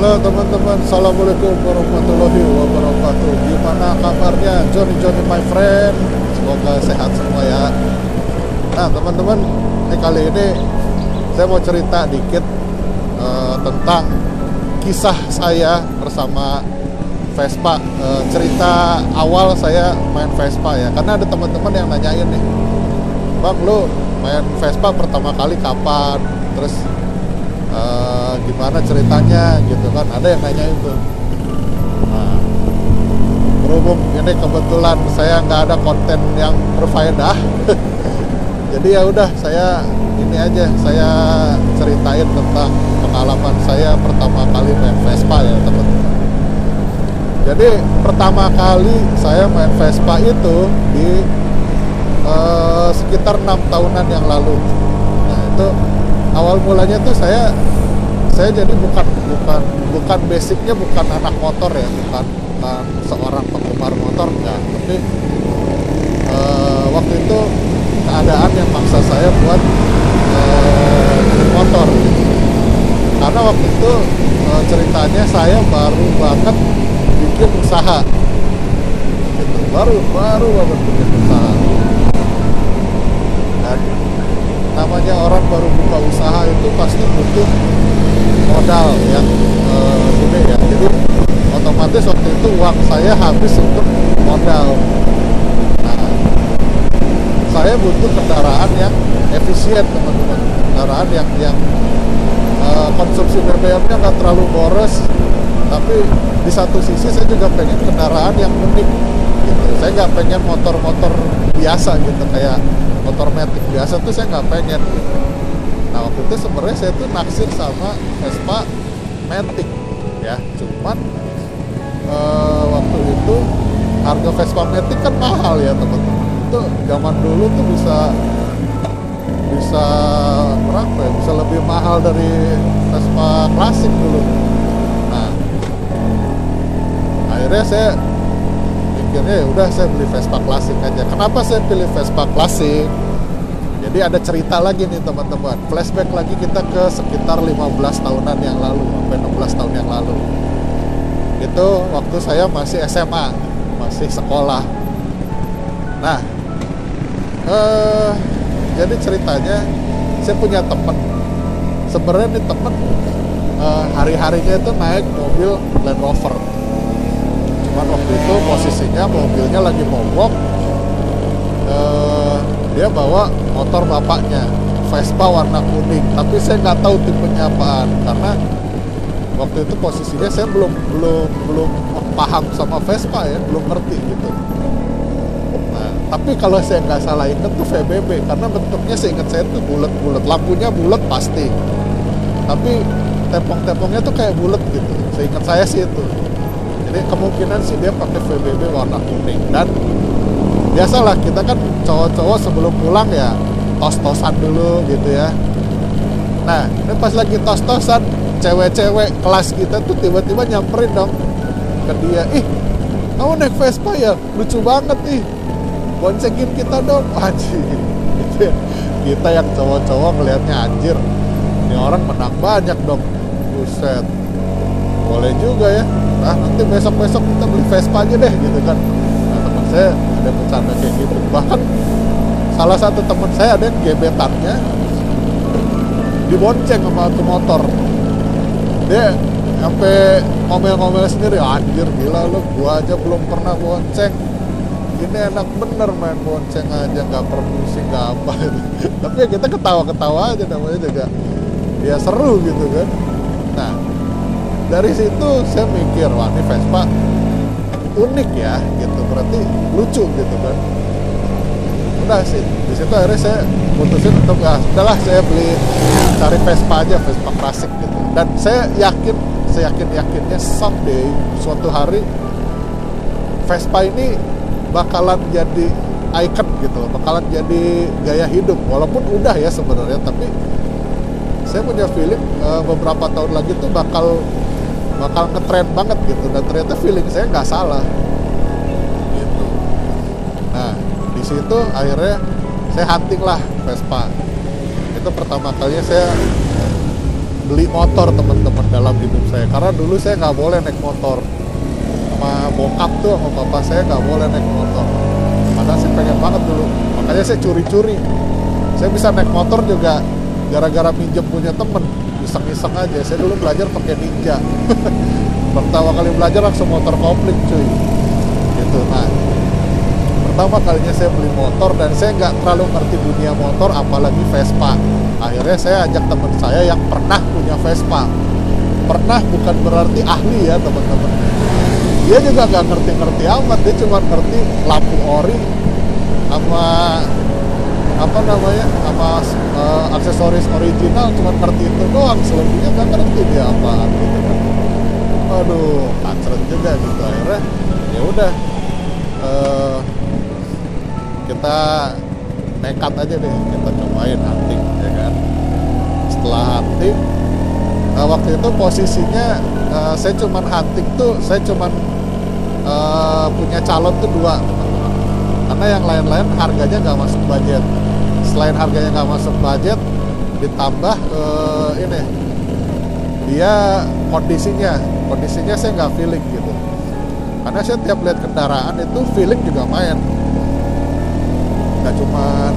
Halo teman-teman, assalamualaikum warahmatullahi wabarakatuh. Gimana kabarnya, Johnny my friend? Semoga sehat semua ya. Nah teman-teman, kali ini saya mau cerita dikit tentang kisah saya bersama Vespa. Cerita awal saya main Vespa ya, karena ada teman-teman yang nanyain nih, Bang, lu main Vespa pertama kali kapan? Terus gimana ceritanya gitu kan, ada yang nanya itu. Nah, berhubung ini kebetulan saya nggak ada konten yang berfaedah jadi ya udah, saya ini aja, saya ceritain tentang pengalaman saya pertama kali main Vespa ya teman-teman. Jadi pertama kali saya main Vespa itu di sekitar 6 tahunan yang lalu. Nah itu awal mulanya tuh saya jadi bukan basicnya bukan anak motor ya, bukan seorang penggemar motor, enggak, tapi waktu itu keadaan yang maksa saya buat beli motor, karena waktu itu ceritanya saya baru banget bikin usaha gitu, baru banget bikin usaha. Dan namanya orang baru buka usaha itu pasti butuh modal yang gede ya, jadi otomatis waktu itu uang saya habis untuk modal. Nah, saya butuh kendaraan yang efisien teman-teman, kendaraan yang konsumsi BBM-nya nggak terlalu boros, tapi di satu sisi saya juga pengen kendaraan yang unik gitu. Saya nggak pengen motor-motor biasa gitu, kayak motor matic biasa tuh saya nggak pengen gitu. Nah waktu itu sebenarnya saya tuh naksir sama Vespa matic ya, cuman waktu itu harga Vespa matic kan mahal ya teman-teman. Itu zaman dulu tuh bisa berapa ya, bisa lebih mahal dari Vespa klasik dulu. Nah akhirnya saya mikirnya ya udah, saya beli Vespa klasik aja. Kenapa saya pilih Vespa klasik? Jadi ada cerita lagi nih teman-teman, flashback lagi kita ke sekitar 15 tahunan yang lalu, sampai 16 tahun yang lalu. Itu waktu saya masih SMA, masih sekolah. Nah, jadi ceritanya saya punya temen. Sebenarnya nih temen hari-harinya itu naik mobil Land Rover. Cuman waktu itu posisinya mobilnya lagi mogok. Dia bawa motor bapaknya, Vespa warna kuning, tapi saya nggak tahu tipenya apaan, karena waktu itu posisinya saya belum paham sama Vespa ya, belum ngerti gitu. Nah, tapi kalau saya nggak salah ingat tuh VBB, karena bentuknya saya ingat saya tuh bulat-bulat, lampunya bulat pasti, tapi tempong-tempongnya tuh kayak bulat gitu. Saya ingat saya sih itu. Jadi kemungkinan sih dia pakai VBB warna kuning. Dan biasalah kita kan cowok-cowok sebelum pulang ya tos-tosan dulu gitu ya. Nah ini pas lagi tos-tosan, cewek-cewek kelas kita tuh tiba-tiba nyamperin dong ke dia. Ih, kamu naik Vespa ya? Lucu banget nih, boncengin kita dong. Anjir gitu ya. Kita yang cowok-cowok ngelihatnya, anjir ini orang menang banyak dong, buset, boleh juga ya. Nah nanti besok-besok kita beli Vespa aja deh gitu kan. Nah teman saya ada bercanda kayak gitu. Bahkan salah satu teman saya ada yang gebetannya dibonceng sama tuh motor. Dia sampai ngomel-ngomel sendiri, anjir gila lu, gua aja belum pernah bonceng, ini enak bener main bonceng aja, nggak permisi nggak apa gitu. Tapi ya kita ketawa-ketawa aja, namanya juga ya seru gitu kan. Nah dari situ saya mikir, wah ini Vespa unik ya gitu, berarti lucu gitu kan. Udah sih di situ akhirnya saya putusin untuk udahlah saya cari Vespa aja, Vespa klasik gitu. Dan saya yakinnya someday, suatu hari Vespa ini bakalan jadi icon gitu, bakalan jadi gaya hidup. Walaupun udah ya sebenarnya, tapi saya punya feeling beberapa tahun lagi tuh bakal ngetrend banget gitu. Dan ternyata feeling saya nggak salah gitu. Nah di situ akhirnya saya hunting lah Vespa. Itu pertama kalinya saya beli motor teman-teman dalam hidup saya, karena dulu saya nggak boleh naik motor sama bokap tuh, sama bapak saya nggak boleh naik motor. Padahal saya pengen banget dulu, makanya saya curi-curi. Saya bisa naik motor juga gara-gara minjem punya temen, iseng-iseng aja. Saya dulu belajar pakai Ninja. Pertama kali belajar langsung motor kopling cuy gitu. Nah, pertama kalinya saya beli motor dan saya nggak terlalu ngerti dunia motor, apalagi Vespa. Akhirnya saya ajak teman saya yang pernah punya Vespa. Pernah bukan berarti ahli ya teman-teman. Dia juga nggak ngerti-ngerti amat, dia cuma ngerti lampu ori sama apa namanya, sama aksesoris original, cuma ngerti itu doang, selebihnya nggak ngerti dia apaan gitu kan. Aduh, kacret juga gitu. Akhirnya ya udah, kita nekat aja deh, kita cobain hunting ya kan. Setelah hunting, waktu itu posisinya saya cuman hunting tuh, saya cuman punya calon tuh 2 teman-teman. Karena yang lain-lain harganya nggak masuk budget. Selain harganya nggak masuk budget, ditambah ini dia kondisinya saya nggak feeling gitu. Karena saya tiap lihat kendaraan itu feeling juga main, nggak cuma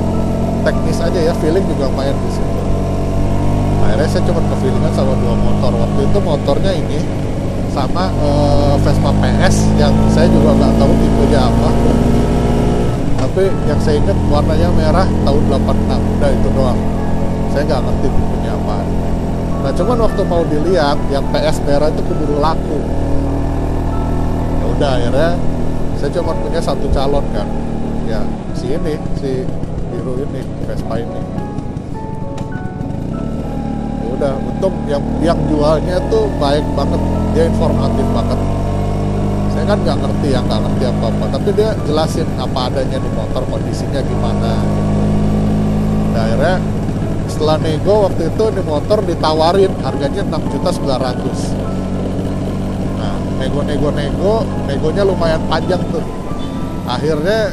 teknis aja ya, feeling juga main di situ. Akhirnya saya cuma ke-feelingan sama 2 motor. Waktu itu motornya ini sama Vespa PS yang saya juga nggak tahu tipenya apa, tapi yang saya ingat warnanya merah tahun 86, udah itu doang. Saya nggak ngerti tipenya apa. Nah cuman waktu mau dilihat yang PS merah itu keburu laku. Ya udah, akhirnya saya cuma punya 1 calon kan, ya si biru ini, Vespa ini. Ya udah, untung yang jualnya tuh baik banget, dia informatif banget. Saya kan nggak ngerti apa-apa, tapi dia jelasin apa adanya di motor, kondisinya gimana gitu. Nah, akhirnya setelah nego waktu itu di motor ditawarin harganya 6.900.000. Nah, negonya lumayan panjang tuh. Akhirnya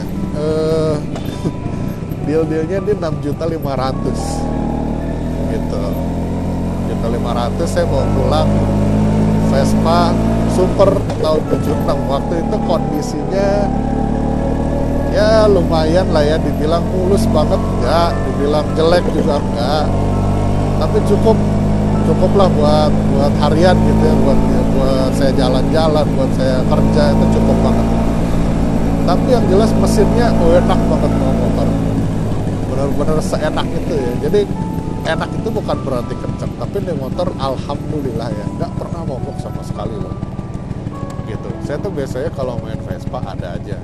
deal-dealnya di 6.500.000 gitu. 6.500.000 saya bawa pulang Vespa Super tahun 76. Waktu itu kondisinya ya lumayan lah ya, dibilang mulus banget enggak, dibilang jelek juga enggak, tapi cukup lah buat harian gitu ya, buat saya jalan-jalan, buat saya kerja, itu cukup banget. Tapi yang jelas mesinnya enak banget motor, benar-benar seenak itu ya. Jadi enak itu bukan berarti kenceng, tapi ini motor alhamdulillah ya nggak pernah mogok sama sekali loh gitu. Saya tuh biasanya kalau main Vespa ada aja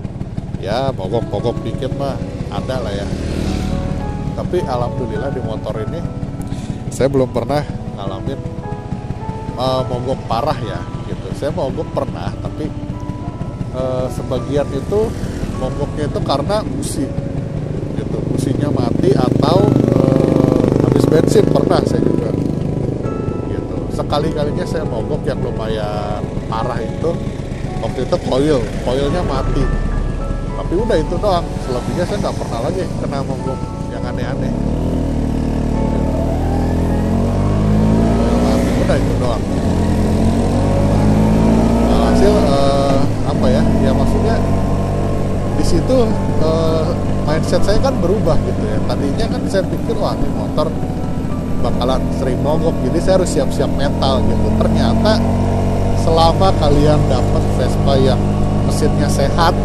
ya mogok dikit mah ada lah ya, tapi alhamdulillah di motor ini saya belum pernah ngalamin mogok parah ya gitu. Saya mogok pernah, tapi sebagian itu mogoknya itu karena busi gitu, businya mati atau habis bensin. Pernah saya juga gitu. Sekali-kalinya saya mogok yang lumayan parah itu waktu itu koilnya mati, tapi udah itu doang. Selebihnya saya nggak pernah lagi kena mogok yang aneh-aneh. Mati udah itu doang. Nah, hasil apa ya? Ya maksudnya di situ mindset saya kan berubah gitu ya. Tadinya kan saya pikir wah ini motor bakalan sering mogok, jadi saya harus siap-siap mental gitu. Ternyata selama kalian dapat Vespa yang mesinnya sehat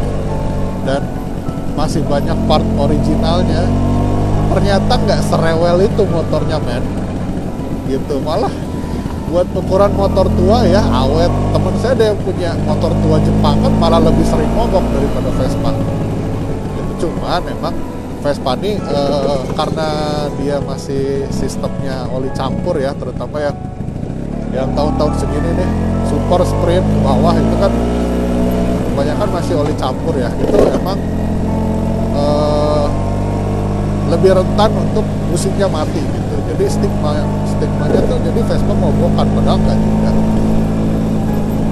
dan masih banyak part originalnya, ternyata nggak serewel itu motornya men gitu. Malah buat ukuran motor tua ya awet. Temen saya ada yang punya motor tua Jepang kan malah lebih sering mogok daripada Vespa gitu. Cuma memang Vespa ini karena dia masih sistemnya oli campur ya, terutama yang tahun-tahun segini nih Super Sprint ke bawah itu kan kebanyakan masih oli campur ya, itu emang lebih rentan untuk musiknya mati gitu. Jadi stigmanya tuh jadi Vespa mogokan, padahal nggak juga.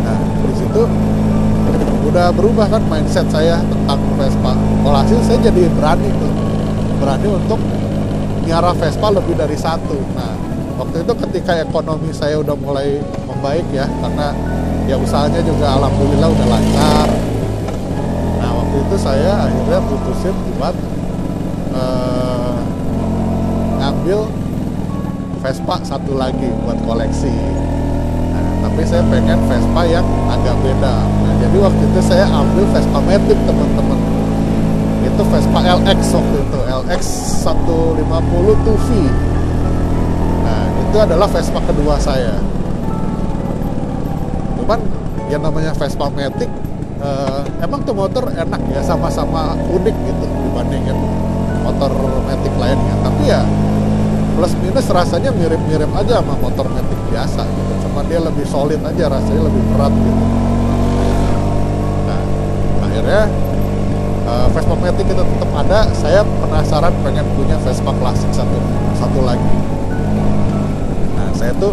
Nah di situ udah berubah kan mindset saya tentang Vespa. Walhasil saya jadi berani untuk miara Vespa lebih dari 1. Nah waktu itu ketika ekonomi saya udah mulai membaik ya, karena ya usahanya juga alhamdulillah udah lancar. Nah waktu itu saya akhirnya putusin buat ngambil Vespa satu lagi buat koleksi. Nah, tapi saya pengen Vespa yang agak beda. Nah, jadi waktu itu saya ambil Vespa Matic, teman-teman. Itu Vespa LX waktu itu, LX 150 2V. Nah, itu adalah Vespa kedua saya. Cuman yang namanya Vespa Matic, emang tuh motor enak ya, sama-sama unik gitu dibandingin motor Matic lainnya. Tapi ya plus minus rasanya mirip-mirip aja sama motor Matic biasa gitu. Cuma dia lebih solid aja, rasanya lebih berat gitu. Nah, akhirnya Vespa Matic itu tetap ada. Saya penasaran pengen punya Vespa klasik satu lagi. Nah, saya tuh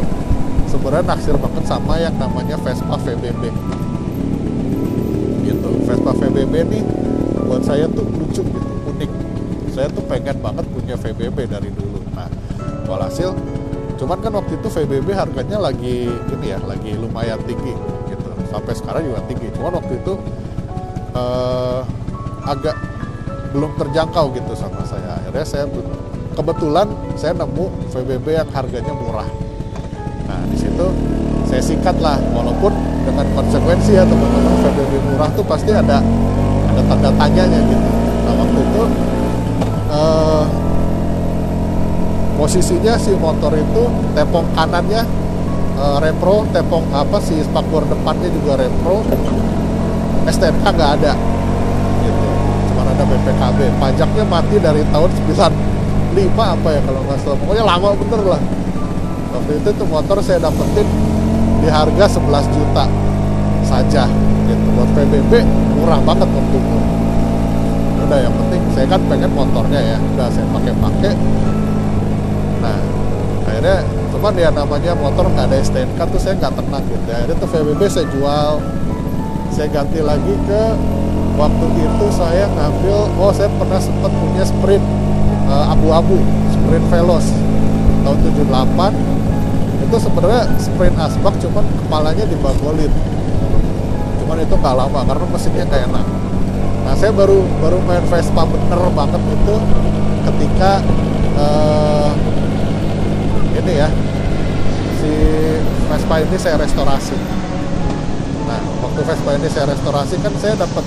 sebenarnya naksir banget sama yang namanya Vespa VBB. Gitu. Vespa VBB nih buat saya tuh lucu gitu, unik. Saya tuh pengen banget punya VBB dari dulu. Nah, walhasil, cuman kan waktu itu VBB harganya lagi ini ya, lagi lumayan tinggi gitu. Sampai sekarang juga tinggi. Cuman waktu itu agak belum terjangkau gitu sama saya. Akhirnya saya kebetulan saya nemu VBB yang harganya murah. Nah, di situ saya sikat lah, walaupun dengan konsekuensi ya teman-teman, VBB murah tuh pasti ada tanda tanyanya gitu. Nah, waktu itu posisinya si motor itu tepung kanannya repro, tepung si spakbor depannya juga repro, STNK nggak ada gitu, cuma ada BPKB. Pajaknya mati dari tahun 95 apa ya kalau nggak salah, pokoknya lama bener lah. Waktu itu tuh motor saya dapetin di harga 11 juta saja gitu. Buat PBB murah banget waktu itu. Udah, yang penting saya kan pengen motornya ya, udah saya pakai. Nah, akhirnya cuman ya namanya motor nggak ada STNK tuh saya nggak tenang gitu. Akhirnya tuh VBB saya jual, saya ganti lagi ke, waktu itu saya ngambil, saya pernah sempat punya Sprint abu-abu, Sprint Veloz tahun 78. Itu sebenarnya Sprint asbak, cuman kepalanya dibagolin. Cuman itu nggak lama karena mesinnya nggak enak. Nah, saya baru main Vespa bener banget itu ketika ini ya, si Vespa ini saya restorasi. Nah, waktu Vespa ini saya restorasi kan saya dapat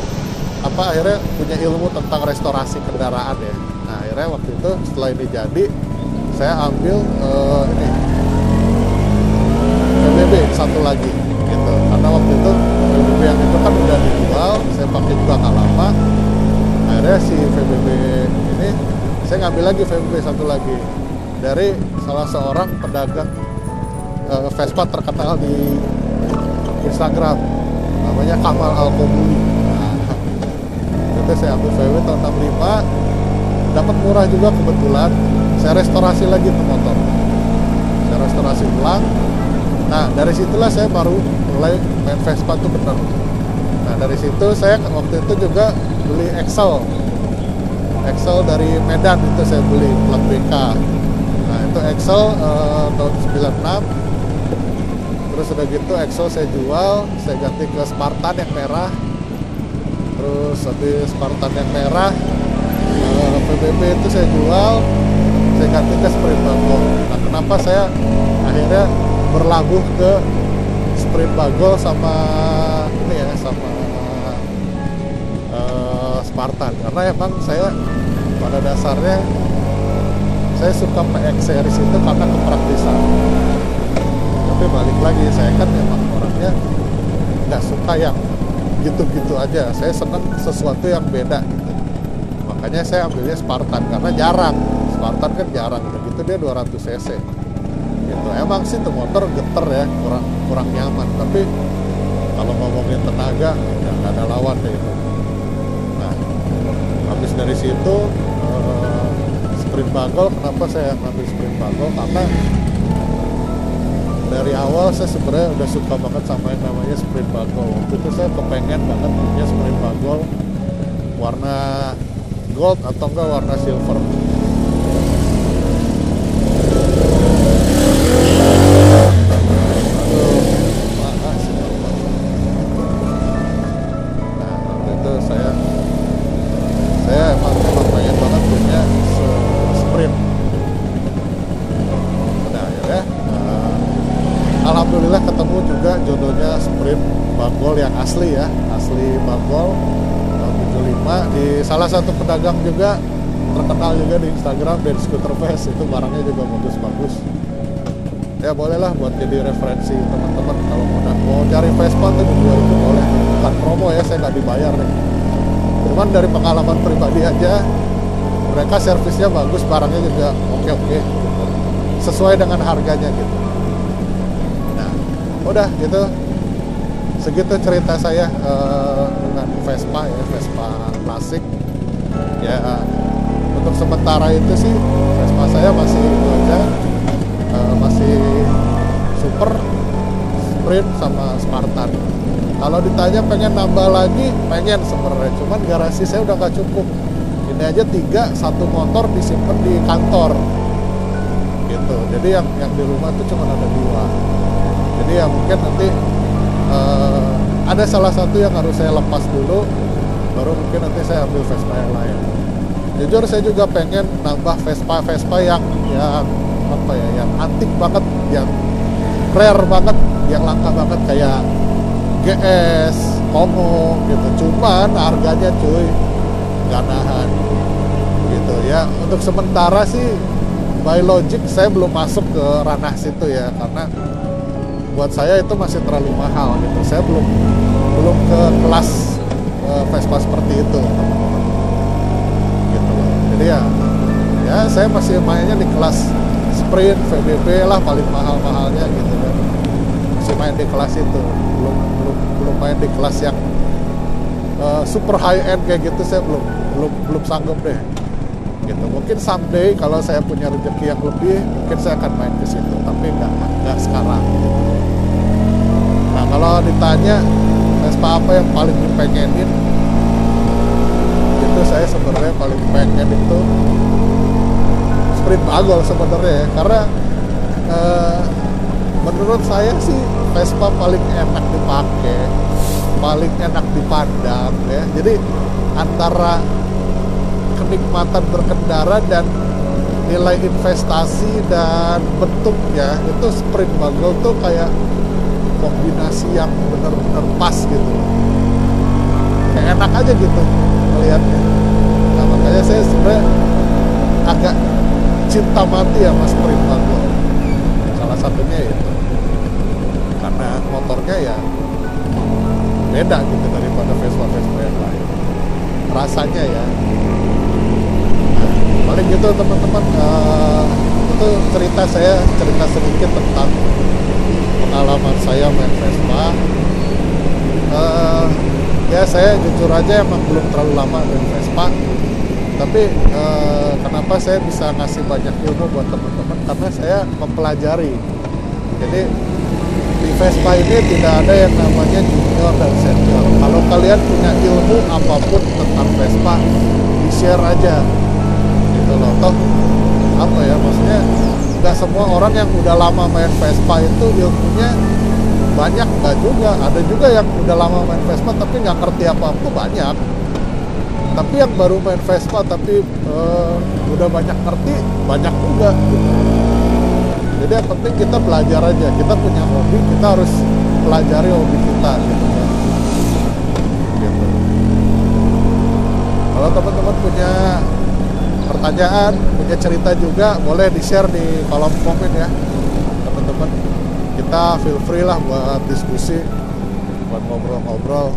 akhirnya punya ilmu tentang restorasi kendaraan ya. Nah, akhirnya waktu itu setelah ini jadi, saya ambil ini VBB satu lagi gitu. Karena waktu itu VBB yang itu kan udah dijual, saya pakai juga nggak lama. Akhirnya si VBB ini saya ngambil lagi VBB satu lagi dari salah seorang pedagang Vespa terkenal di Instagram, namanya Kamal Al-Kobuli. Nah, itu saya ambil VW tahun 65, dapat murah juga kebetulan. Saya restorasi lagi tuh motor, saya restorasi ulang. Nah, dari situlah saya baru mulai main Vespa tuh bener. Nah, dari situ saya waktu itu juga beli Excel dari Medan, itu saya beli plat BK. Nah, itu Excel tahun 96. Terus udah gitu Excel saya jual, saya ganti ke Spartan yang merah. Terus habis Spartan yang merah, PBB itu saya jual, saya ganti ke Sprint Bagol. Nah, kenapa saya akhirnya berlabuh ke Sprint Bagol sama ini ya, sama Spartan? Karena emang saya pada dasarnya saya suka PX series itu karena kepraktisan. Tapi balik lagi, saya kan memang orangnya nggak suka yang gitu-gitu aja. Saya seneng sesuatu yang beda gitu. Makanya saya ambilnya Spartan karena jarang. Spartan kan jarang, udah gitu dia 200 cc. Gitu. Emang sih tuh motor geter ya, kurang nyaman. Tapi kalau ngomongin tenaga, ya nggak ada lawan deh itu. Nah, habis dari situ Sprint Bagol. Kenapa saya ngambil Sprint Bagol? Karena dari awal saya sebenarnya udah suka banget sama yang namanya Sprint Bagol. Waktu itu saya kepengen banget punya Sprint Bagol warna gold atau enggak warna silver. alhamdulillah ketemu juga jodohnya sprint Bagol yang asli ya, asli Bagol 75 di salah satu pedagang juga terkenal juga di Instagram, Ben Scooter Fest. Itu barangnya juga bagus-bagus ya, bolehlah buat jadi referensi teman-teman kalau mau cari Vespa tuh di 2000 boleh, bukan promo ya, saya nggak dibayar nih, cuman dari pengalaman pribadi aja mereka servisnya bagus, barangnya juga oke gitu. Sesuai dengan harganya gitu. Nah udah gitu, segitu cerita saya dengan Vespa ya, Vespa klasik ya. Untuk sementara itu sih Vespa saya masih itu aja, masih Super, Sprint sama Spartan. Kalau ditanya pengen nambah lagi, pengen sebenarnya, cuman garasi saya udah nggak cukup. Ini aja 3, 1 motor disimpan di kantor gitu. Jadi yang di rumah tuh cuma ada 2. Jadi ya mungkin nanti ada salah satu yang harus saya lepas dulu, baru mungkin nanti saya ambil Vespa yang lain. Jujur saya juga pengen nambah Vespa yang apa ya, yang antik banget, yang rare banget, yang langka banget, kayak GS, Komo gitu. Cuman harganya cuy nggak nahan gitu ya. Untuk sementara sih by logic saya belum masuk ke ranah situ ya, karena buat saya itu masih terlalu mahal gitu. Saya belum ke kelas Vespa seperti itu teman-teman gitu loh. Jadi ya saya masih mainnya di kelas Sprint, VBB lah paling mahal-mahalnya gitu kan. Masih main di kelas itu, belum main di kelas yang super high end kayak gitu. Saya belum sanggup deh gitu. Mungkin someday kalau saya punya rezeki yang lebih, mungkin saya akan main ke situ, tapi nggak sekarang gitu. Nah kalau ditanya Vespa apa yang paling dipengenin, itu saya sebenarnya paling pengen itu Sprint Bagol sebenarnya ya, karena menurut saya sih Vespa paling enak dipakai, paling enak dipandang ya. Jadi antara kenikmatan berkendara dan nilai investasi dan bentuknya, itu Sprint Bagol tuh kayak kombinasi yang benar-benar pas gitu, kayak enak aja gitu melihatnya. Nah makanya saya sebenarnya agak cinta mati ya mas Sprint Bagol, salah satunya itu karena motornya ya beda gitu daripada Vespa yang lain rasanya ya. Nah, paling gitu teman-teman, itu cerita sedikit tentang pengalaman saya main Vespa. Ya saya jujur aja emang belum terlalu lama main Vespa, tapi kenapa saya bisa ngasih banyak ilmu buat teman-teman, karena saya mempelajari. Jadi di Vespa ini tidak ada yang namanya junior dan senior. Kalau kalian punya ilmu apapun tentang Vespa, di-share aja gitu loh. Toh apa ya, maksudnya nggak semua orang yang udah lama main Vespa itu ilmunya banyak, nggak juga. Ada juga yang udah lama main Vespa tapi nggak ngerti apa-apa, banyak. Tapi yang baru main Vespa tapi udah banyak ngerti, banyak juga gitu. Jadi yang penting kita belajar aja. Kita punya hobi, kita harus pelajari hobi kita gitu kan. Gitu. Kalau teman-teman punya pertanyaan, punya cerita juga, boleh di-share di kolom komen ya teman-teman. Kita feel free lah buat diskusi, buat ngobrol-ngobrol.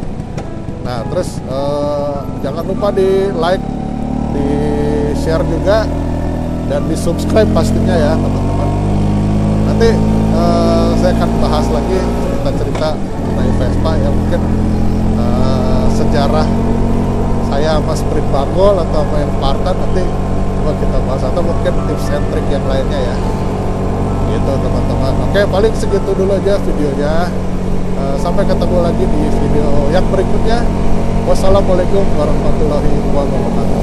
Nah terus jangan lupa di like, di share juga, dan di subscribe pastinya ya teman-teman. Nanti saya akan bahas lagi cerita-cerita mengenai Vespa ya, mungkin sejarah saya sama Sprint Bagol atau main Spartan nanti coba kita bahas, atau mungkin tips and trick yang lainnya ya gitu teman-teman. Oke, paling segitu dulu aja videonya. Sampai ketemu lagi di video yang berikutnya. Wassalamualaikum warahmatullahi wabarakatuh.